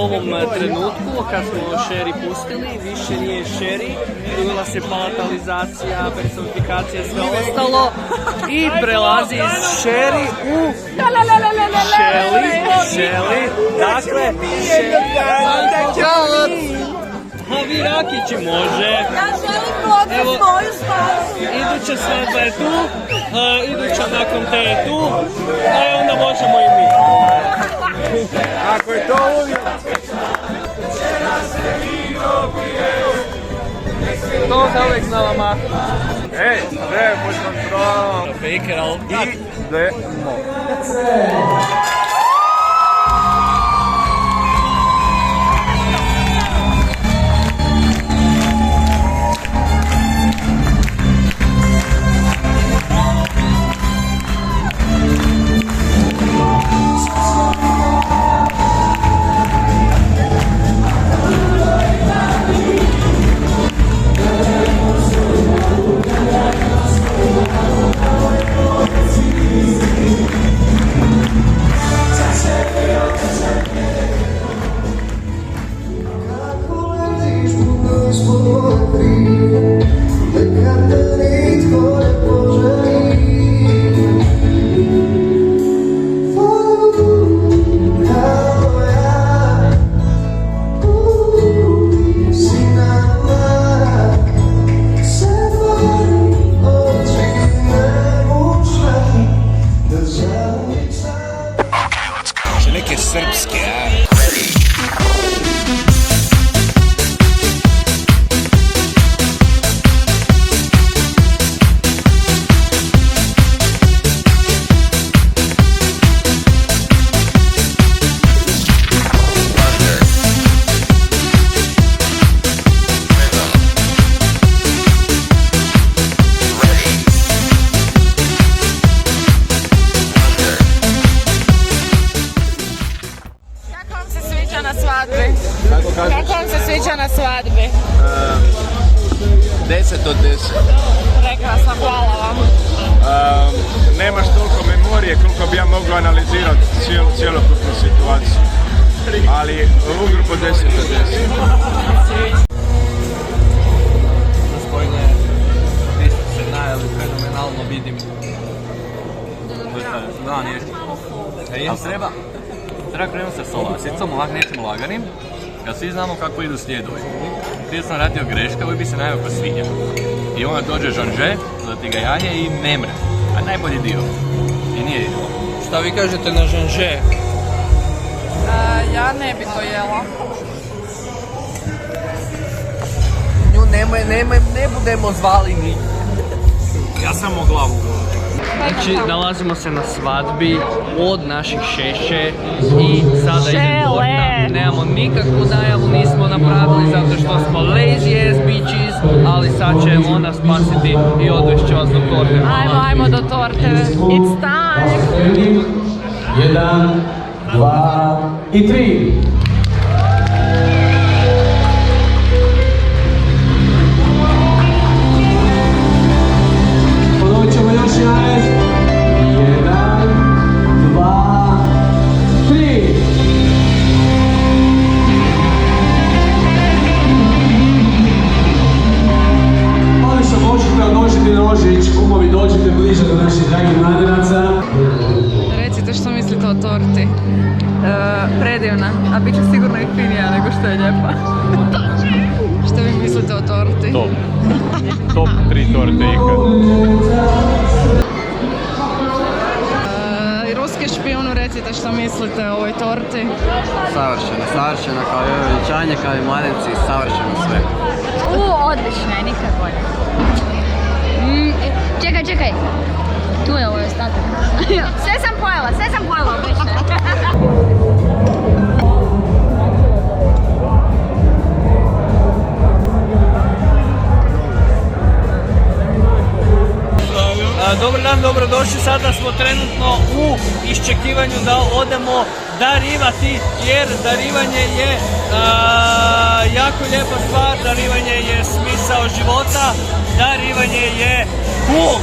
ovom trenutku kad smo Sherry pustili, više nije Sherry, uvela se palatalizacija, personifikacija, sve ostalo i prelazi iz Sherry u Shelly. Dakle, a vi Rakići može. Ja želim vlogu svoju stvar. Iduća svadba je tu, iduća nakon te je tu, a onda možemo i mi. Ako je to uvijek. To se uvijek znala mahnu. Ej, ne, pod kontrolom. Faker, ali tak. Idemo. Neke srpske, Kako vam se sviđa na svadbi? 10 od 10. Prekrasno, hvala vam. Nemaš toliko memorije koliko bi ja mogao analizirati cijelokupnu situaciju. Ali ugrubo 10 od 10. Gospodine, vi ste se najeli fenomenalno, vidim. Da, nije. Ali treba krenuti sa solasicom, ovak nećemo laganim, kad svi znamo kako idu slijedovi. Prije sam radio greška, uvijek bi se najao ko svinja. I onda dođe Žanže, da ti ga janje i ne mre. A najbolji dio. I nije jelo. Šta vi kažete na Žanže? Ja ne bi to jela. Nju ne budemo zvali ni. Ja sam o glavu. Znači, nalazimo se na svadbi od naših šeše i sada ide torta. Nemamo nikakvu najavu, nismo napravili zato što smo lazy ass bitches, ali sad će ona spasiti i odvešće vas do torte. Ajmo do torte. It's time! 1, 2 i 3. Ponovit ćemo još 11. 1, 2, 3. Oni što možete odložiti nožić, kumovi dođite bliže do naših dragih mladenaca. Recite što mislite o torti? Predivna, a bit će sigurno i finija nego što je lijepa. Što vi mislite o torti? Top 3 torte ikad. Ruski špijunu, recite što mislite o ovoj torti? Savršeno, kao i ovo vjenčanje, kao i mladenci, savršeno sve. Odlično je, nikad bolje. Čekaj. Tu je ovaj ostatak. Sve sam pojela, obično. Dobar dan, dobrodošli. Sada smo trenutno u iščekivanju da odemo darivati, jer darivanje je jako lijepa stvar, darivanje je smisao života, darivanje je cool.